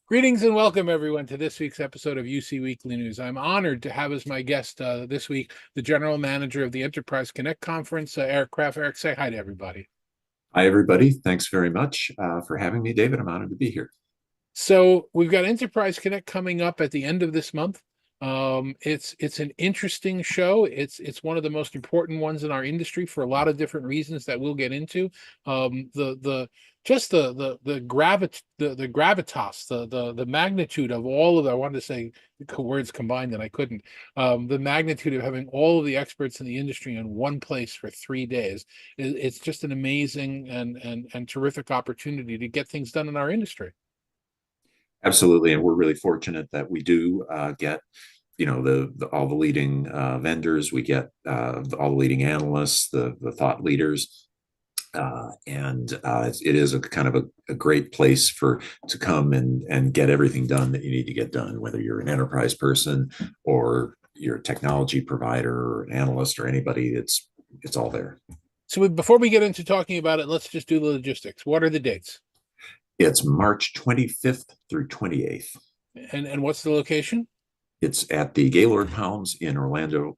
Greetings and welcome, everyone, to this week's episode of UC Weekly News. I'm honored to have as my guest this week the General Manager of the Enterprise Connect Conference, Eric Krapf. Eric, say hi to everybody. Hi, everybody. Thanks very much for having me, David. I'm honored to be here. So we've got Enterprise Connect coming up at the end of this month. It's an interesting show. It's one of the most important ones in our industry for a lot of different reasons that we'll get into. The just the gravitas, the magnitude of all of I wanted to say words combined and I couldn't. The magnitude of having all of the experts in the industry in one place for 3 days. It's just an amazing and terrific opportunity to get things done in our industry. Absolutely, and we're really fortunate that we do get, the all the leading vendors. We get all the leading analysts, the thought leaders, and it is a kind of a great place to come and get everything done that you need to get done, whether you're an enterprise person or you're a technology provider or an analyst or anybody. It's all there. So before we get into talking about it, let's just do the logistics. What are the dates? It's March 25th through 28th. And what's the location? It's at the Gaylord Palms in Orlando,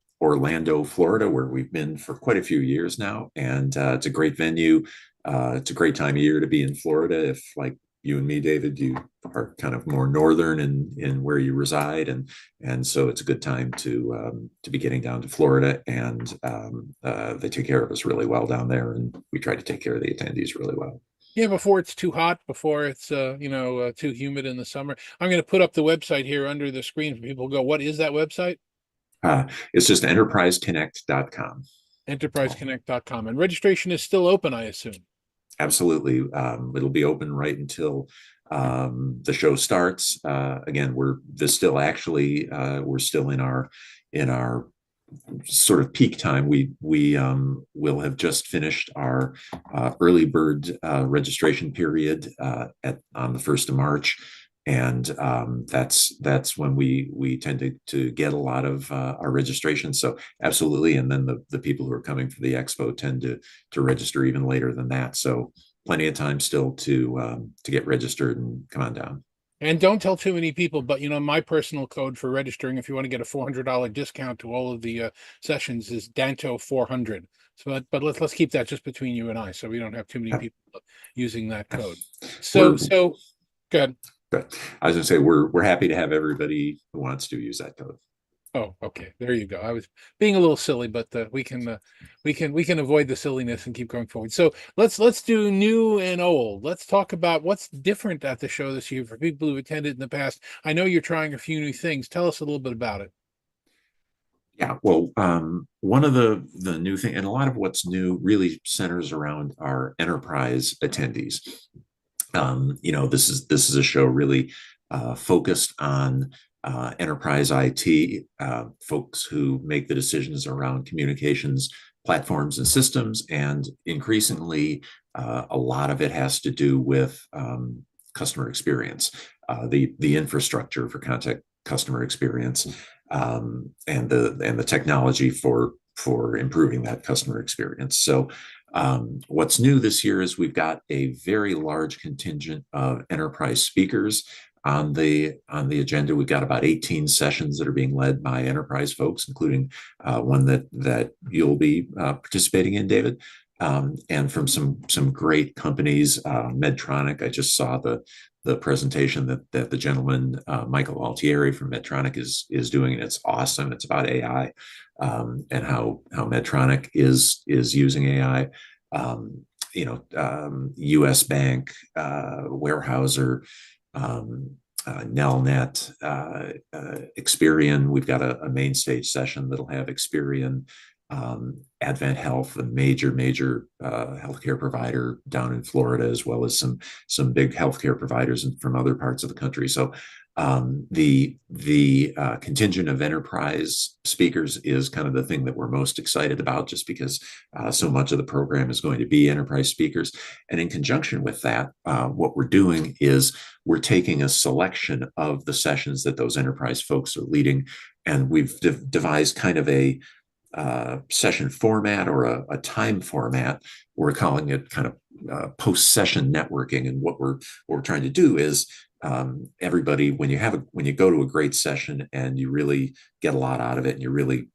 Florida, where we've been for quite a few years now. And it's a great venue. It's a great time of year to be in Florida. If, like you and me, David, you are kind of more northern in where you reside, and so it's a good time to be getting down to Florida. And they take care of us really well down there, and we try to take care of the attendees really well. Yeah, before it's too hot, before it's too humid in the summer. I'm going to put up the website here under the screen for people to go. What is that website? It's just enterpriseconnect.com. Enterpriseconnect.com. And registration is still open, I assume. Absolutely. It'll be open right until the show starts. Again, we're still in our sort of peak time. We will have just finished our early bird registration period on the 1st of March. And that's when we tend to get a lot of our registration. So absolutely, and then the people who are coming for the expo tend to register even later than that. So plenty of time still to get registered and come on down. And don't tell too many people, but my personal code for registering, if you want to get a $400 discount to all of the sessions, is Danto 400. So, but let's keep that just between you and I, so we don't have too many people using that code. So good. Good. I was going to say we're happy to have everybody who wants to use that code. Oh, okay. There you go. I was being a little silly, but we can avoid the silliness and keep going forward. So let's do new and old. Let's talk about what's different at the show this year for people who've attended in the past. I know you're trying a few new things. Tell us a little bit about it. Yeah, well, one of the new thing, and a lot of what's new really centers around our enterprise attendees. This is a show really focused on enterprise IT, folks who make the decisions around communications platforms and systems, and increasingly a lot of it has to do with customer experience, the infrastructure for contact customer experience, and the technology for improving that customer experience. So what's new this year is we've got a very large contingent of enterprise speakers on the agenda. We've got about 18 sessions that are being led by enterprise folks, including one that you'll be participating in, David, and from some great companies. Medtronic, I just saw the presentation that the gentleman Michael Altieri from Medtronic is doing, and it's awesome. It's about AI and how Medtronic is using AI. U.S. Bank, Weyerhaeuser, Nelnet, Experian. We've got a main stage session that'll have Experian, Advent Health, a major healthcare provider down in Florida, as well as some big healthcare providers from other parts of the country. So the contingent of enterprise speakers is kind of the thing that we're most excited about, just because so much of the program is going to be enterprise speakers. And in conjunction with that, what we're doing is we're taking a selection of the sessions that those enterprise folks are leading, and we've devised kind of a session format or a time format. We're calling it kind of post-session networking. And what we're trying to do is everybody, when you go to a great session and you really get a lot out of it and you really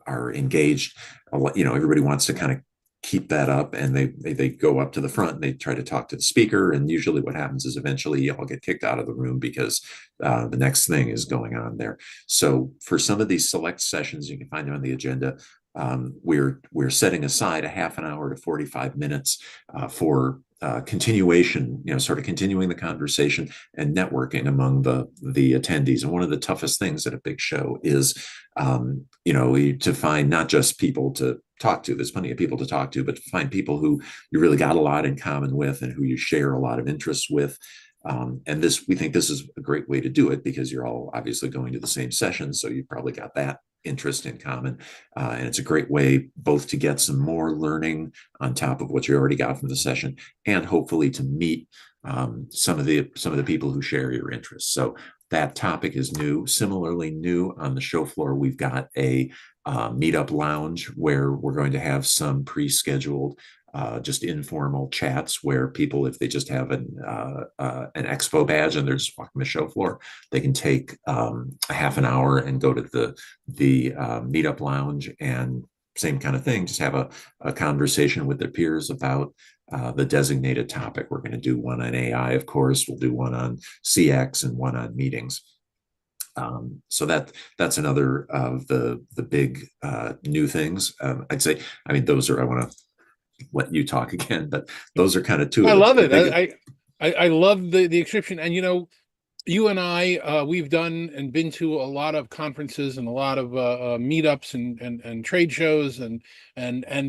are engaged, everybody wants to kind of keep that up, and they go up to the front and they try to talk to the speaker, and usually what happens is eventually you all get kicked out of the room because the next thing is going on there. So for some of these select sessions, you can find them on the agenda. We're setting aside a half an hour to 45 minutes for continuation, sort of continuing the conversation and networking among the attendees. And one of the toughest things at a big show is, to find not just people to talk to. There's plenty of people to talk to, but to find people who you really got a lot in common with and who you share a lot of interests with. And we think this is a great way to do it because you're all obviously going to the same session, so you've probably got that interest in common. And it's a great way both to get some more learning on top of what you already got from the session, and hopefully to meet some of the people who share your interests. So that topic is new. Similarly, new on the show floor, we've got a meetup lounge where we're going to have some pre-scheduled just informal chats where people, if they just have an expo badge and they're just walking the show floor, they can take a half an hour and go to the meetup lounge, and same kind of thing, just have a conversation with their peers about the designated topic. We're going to do one on AI, of course. We'll do one on CX and one on meetings. So that's another of the big new things. I'd say, I mean, those are, I want to let you talk again, but those are kind of two I of love the it. biggest. I love the description. And you and I, we've done and been to a lot of conferences and a lot of meetups and trade shows, and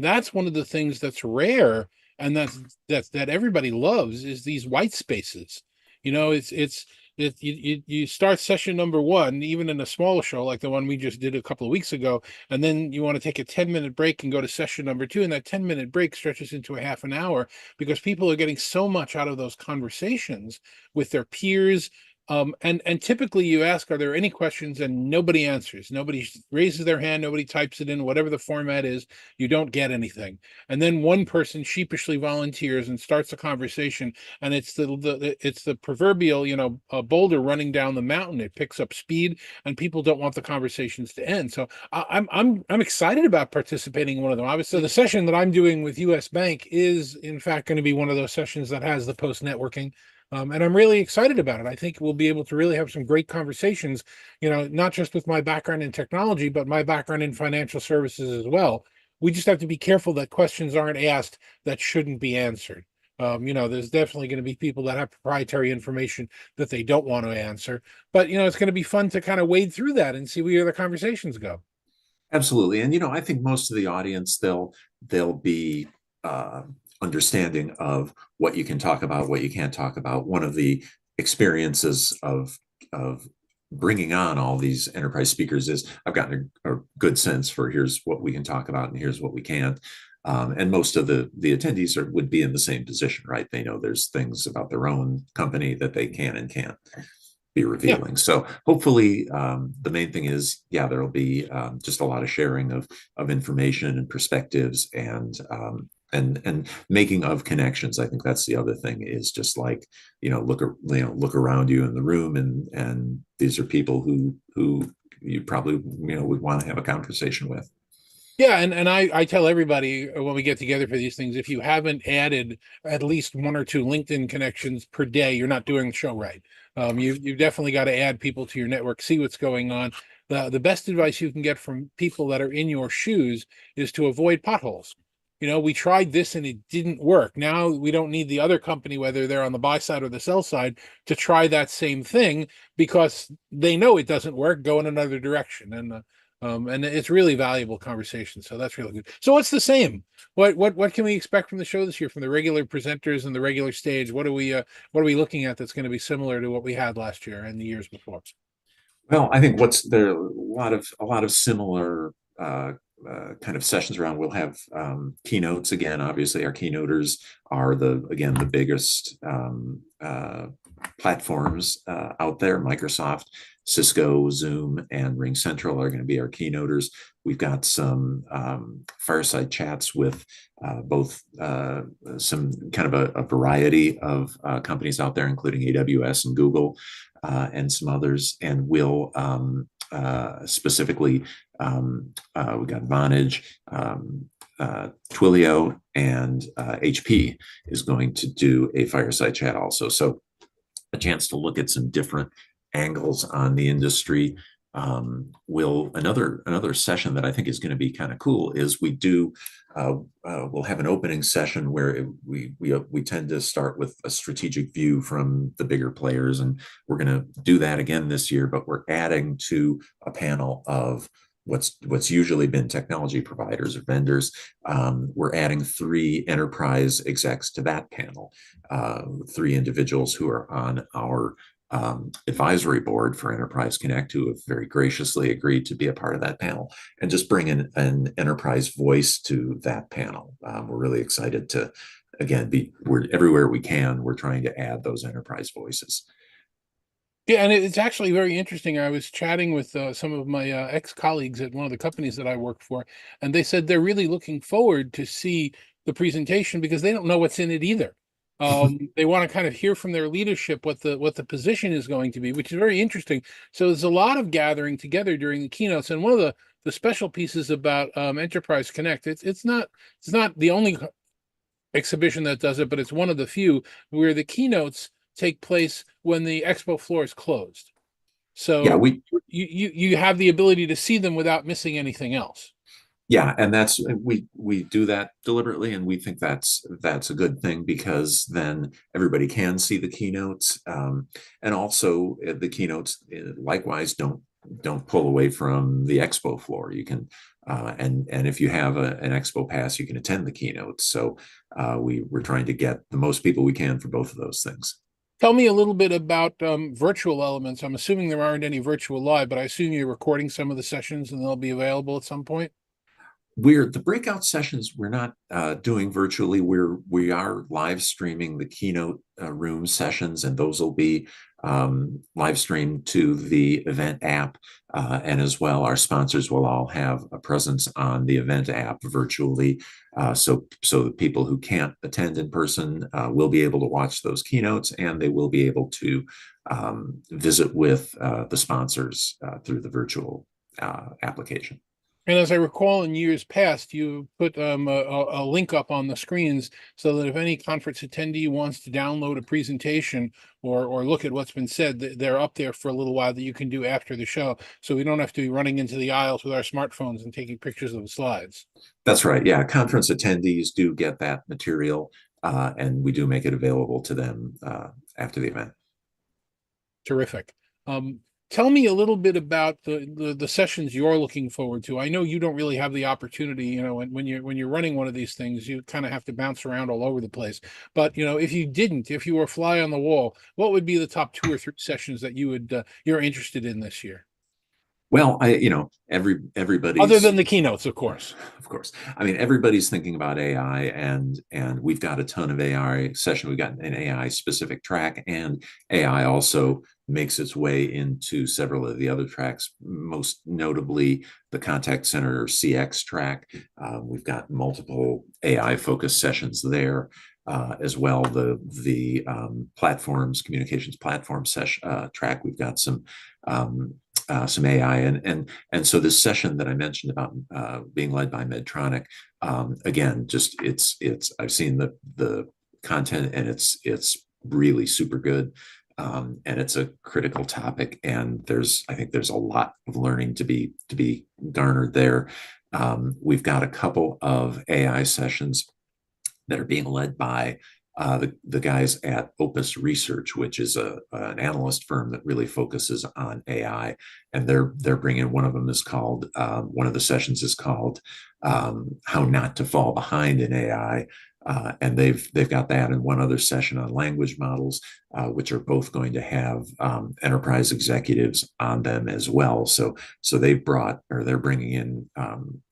that's one of the things that's rare, and that everybody loves, is these white spaces. You start session number one, even in a small show like the one we just did a couple of weeks ago, and then you want to take a 10-minute break and go to session number two, and that 10-minute break stretches into a half an hour because people are getting so much out of those conversations with their peers. And typically you ask, are there any questions? And nobody answers. Nobody raises their hand. Nobody types it in, whatever the format is. You don't get anything. And then one person sheepishly volunteers and starts a conversation. And it's the proverbial, a boulder running down the mountain. It picks up speed, and people don't want the conversations to end. So I'm excited about participating in one of them. Obviously, the session that I'm doing with US Bank is in fact going to be one of those sessions that has the post networking. And I'm really excited about it. I think we'll be able to really have some great conversations, not just with my background in technology, but my background in financial services as well. We just have to be careful that questions aren't asked that shouldn't be answered. There's definitely going to be people that have proprietary information that they don't want to answer, but it's going to be fun to kind of wade through that and see where the conversations go. Absolutely. And I think most of the audience, they'll be uh, understanding of what you can talk about, what you can't talk about. One of the experiences of bringing on all these enterprise speakers is I've gotten a good sense for here's what we can talk about and here's what we can't. And most of the attendees would be in the same position, right? They know there's things about their own company that they can and can't be Yeah. revealing. So hopefully, the main thing is, yeah, there'll be just a lot of sharing of information and perspectives, and making of connections. I think that's the other thing, is just like, look around you in the room, and these are people who you probably would want to have a conversation with. Yeah, and I tell everybody when we get together for these things, if you haven't added at least one or two LinkedIn connections per day, you're not doing the show right. You've definitely got to add people to your network, see what's going on. The best advice you can get from people that are in your shoes is to avoid potholes. We tried this and it didn't work. Now we don't need the other company, whether they're on the buy side or the sell side, to try that same thing because they know it doesn't work. Go in another direction, and it's really valuable conversation. So that's really good. So what's the same? What can we expect from the show this year, from the regular presenters and the regular stage? What are we looking at that's going to be similar to what we had last year and the years before? Well, I think what's there are a lot of similar kind of sessions around. We'll have keynotes again. Obviously, our keynoters are the biggest platforms out there. Microsoft, Cisco, Zoom, and Ring Central are going to be our keynoters. We've got some fireside chats with both some kind of a variety of companies out there, including AWS and Google and some others. And we'll specifically, we got Vonage, Twilio, and HP is going to do a fireside chat also. So a chance to look at some different angles on the industry. Will another session that I think is going to be kind of cool is we'll have an opening session where we tend to start with a strategic view from the bigger players, and we're going to do that again this year, but we're adding to a panel of what's usually been technology providers or vendors. We're adding 3 enterprise execs to that panel, 3 individuals who are on our advisory board for Enterprise Connect, who have very graciously agreed to be a part of that panel and just bring in an enterprise voice to that panel. We're really excited to, again, we're everywhere we can, we're trying to add those enterprise voices. Yeah, and it's actually very interesting. I was chatting with some of my ex-colleagues at one of the companies that I work for, and they said they're really looking forward to see the presentation because they don't know what's in it either. They want to kind of hear from their leadership what the position is going to be, which is very interesting. So there's a lot of gathering together during the keynotes, and one of the special pieces about Enterprise Connect, it's not the only exhibition that does it, but it's one of the few where the keynotes take place when the expo floor is closed. Yeah, So you have the ability to see them without missing anything else. yeah, and that's we do that deliberately, and we think that's a good thing because then everybody can see the keynotes, and also the keynotes likewise don't pull away from the expo floor. You can and if you have an expo pass, you can attend the keynotes. So we're trying to get the most people we can for both of those things. Tell me a little bit about virtual elements. I'm assuming there aren't any virtual live, but I assume you're recording some of the sessions and they'll be available at some point. The breakout sessions we're not doing virtually. We are live streaming the keynote room sessions, and those will be live streamed to the event app, and as well our sponsors will all have a presence on the event app virtually, so the people who can't attend in person will be able to watch those keynotes, and they will be able to visit with the sponsors through the virtual application. And as I recall in years past, you put a link up on the screens so that if any conference attendee wants to download a presentation or look at what's been said, they're up there for a little while that you can do after the show. So we don't have to be running into the aisles with our smartphones and taking pictures of the slides. That's right. Yeah, conference attendees do get that material, and we do make it available to them after the event. Terrific. Tell me a little bit about the sessions you're looking forward to. I know you don't really have the opportunity, when you're running one of these things, you kind of have to bounce around all over the place. But if you were a fly on the wall, what would be the top 2 or 3 sessions that you're interested in this year? Well, Other everybody's, than the keynotes, of course. of course. I mean, everybody's thinking about AI, and we've got a ton of AI session. We've got an AI specific track, and AI also makes its way into several of the other tracks, most notably the contact center or CX track. We've got multiple AI focused sessions there. As well, the platforms, communications platform session track. We've got some AI, and so this session that I mentioned about being led by Medtronic, again, just it's I've seen the content, and it's really super good, and it's a critical topic, and I think there's a lot of learning to be garnered there. We've got a couple of AI sessions that are being led by the guys at Opus Research, which is an analyst firm that really focuses on AI, and they're bringing one of them is called one of the sessions is called "How Not to Fall Behind in AI." And they've got that and one other session on language models, which are both going to have enterprise executives on them as well. So they're bringing in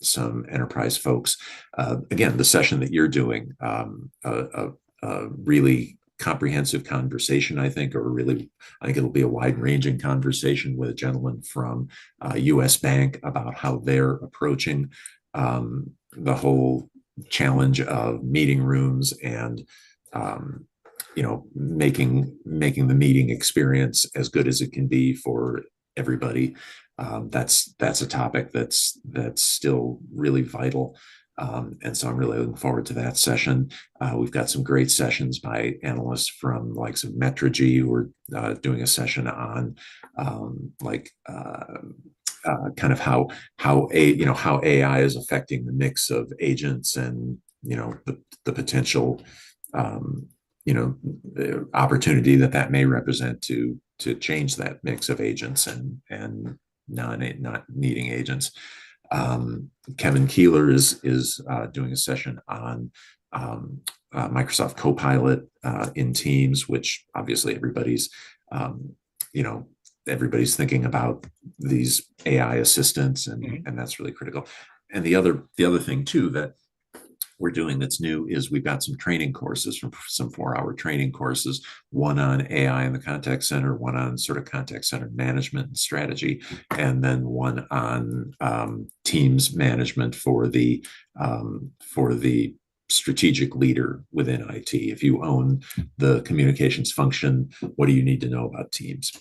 some enterprise folks. Again, the session that you're doing, a really comprehensive conversation, I think, or really, I think it'll be a wide-ranging conversation with a gentleman from U.S. Bank about how they're approaching the whole challenge of meeting rooms and making the meeting experience as good as it can be for everybody. That's a topic that's still really vital. And so I'm really looking forward to that session. We've got some great sessions by analysts from like some Metrigy who are doing a session on kind of how AI is affecting the mix of agents and the potential the opportunity that may represent to change that mix of agents and not needing agents. Kevin Keeler is doing a session on Microsoft Copilot in Teams, which obviously everybody's thinking about these AI assistants, and that's really critical. And the other thing too that we're doing that's new is we've got some training courses, from some 4-hour training courses, one on AI in the contact center, one on sort of contact center management and strategy, and then one on Teams management for the strategic leader within IT. If you own the communications function, what do you need to know about Teams?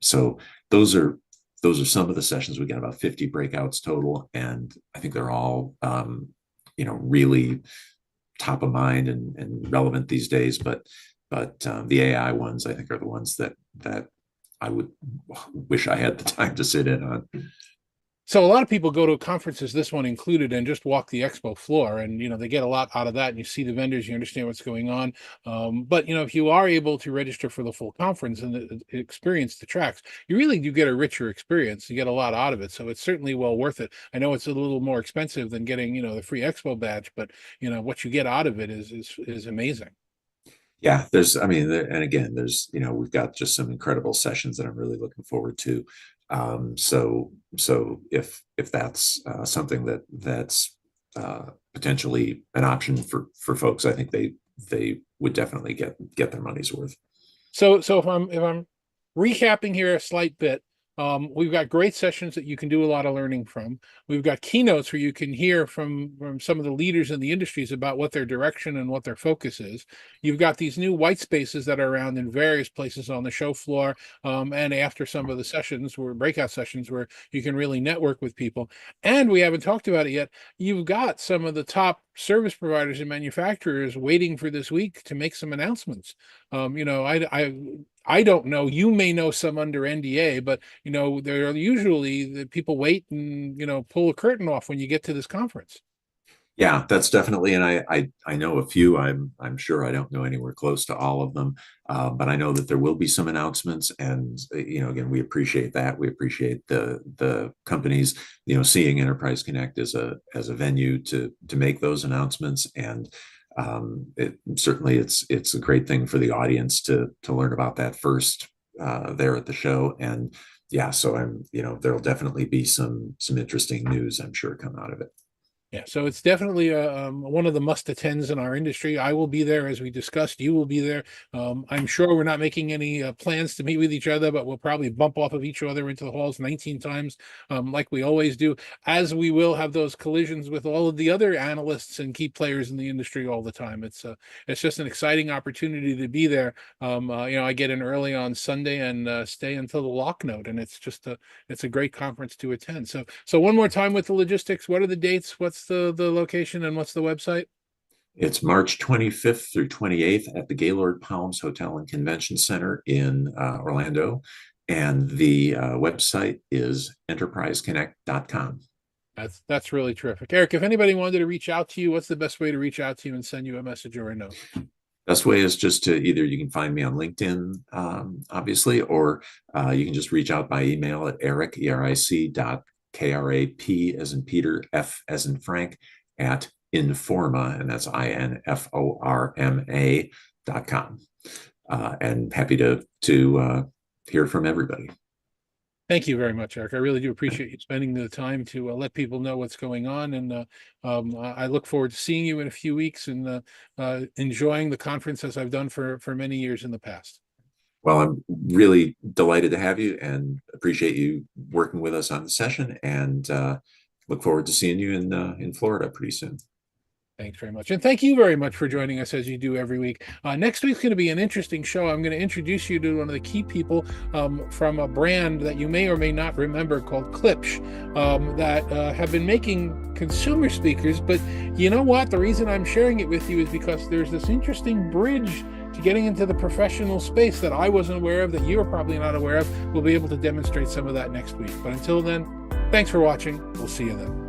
So those are some of the sessions. We got about 50 breakouts total, and I think they're all really top of mind and relevant these days. But the AI ones, I think, are the ones that I would wish I had the time to sit in on. So a lot of people go to conferences, this one included, and just walk the expo floor, and they get a lot out of that. And you see the vendors, you understand what's going on. But if you are able to register for the full conference and the experience the tracks, you really do get a richer experience. You get a lot out of it, so it's certainly well worth it. I know it's a little more expensive than getting the free expo badge, but what you get out of it is amazing. Yeah, and again, we've got just some incredible sessions that I'm really looking forward to. So if that's something that's potentially an option for folks, I think they would definitely get their money's worth. So if I'm recapping here a slight bit, we've got great sessions that you can do a lot of learning from. We've got keynotes where you can hear from some of the leaders in the industries about what their direction and what their focus is. You've got these new white spaces that are around in various places on the show floor, and after some of the sessions, where breakout sessions, where you can really network with people. And we haven't talked about it yet. You've got some of the top service providers and manufacturers waiting for this week to make some announcements. I don't know. You may know some under NDA, but there are usually the people wait and pull a curtain off when you get to this conference. Yeah, that's definitely, and I know a few. I'm sure I don't know anywhere close to all of them, but I know that there will be some announcements, and again, we appreciate that. We appreciate the companies, seeing Enterprise Connect as a venue to make those announcements, and certainly it's a great thing for the audience to learn about that first there at the show. And yeah, so there'll definitely be some interesting news, I'm sure, come out of it. Yeah, so it's definitely one of the must attends in our industry. I will be there, as we discussed. You will be there. I'm sure we're not making any plans to meet with each other, but we'll probably bump off of each other into the halls 19 times, like we always do, as we will have those collisions with all of the other analysts and key players in the industry all the time. It's just an exciting opportunity to be there. I get in early on Sunday and stay until the lock note, and it's a great conference to attend. So one more time with the logistics. What are the dates? What's the location, and what's the website? It's March 25th through 28th at the Gaylord Palms Hotel and Convention Center in Orlando. And the website is enterpriseconnect.com. That's really terrific. Eric, if anybody wanted to reach out to you, what's the best way to reach out to you and send you a message or a note? Best way is just to either you can find me on LinkedIn, obviously, or you can just reach out by email at Eric, ERIC KRAP as in Peter, F as in Frank, at Informa, and that's INFORMA.com. And happy to hear from everybody. Thank you very much, Eric. I really do appreciate you spending the time to let people know what's going on. And I look forward to seeing you in a few weeks and enjoying the conference as I've done for many years in the past. Well, I'm really delighted to have you and appreciate you working with us on the session, and look forward to seeing you in Florida pretty soon. Thanks very much. And thank you very much for joining us as you do every week. Next week's going to be an interesting show. I'm going to introduce you to one of the key people from a brand that you may or may not remember called Krapf that have been making consumer speakers. But you know what? The reason I'm sharing it with you is because there's this interesting bridge to getting into the professional space that I wasn't aware of, that you're probably not aware of. We'll be able to demonstrate some of that next week. But until then, thanks for watching. We'll see you then.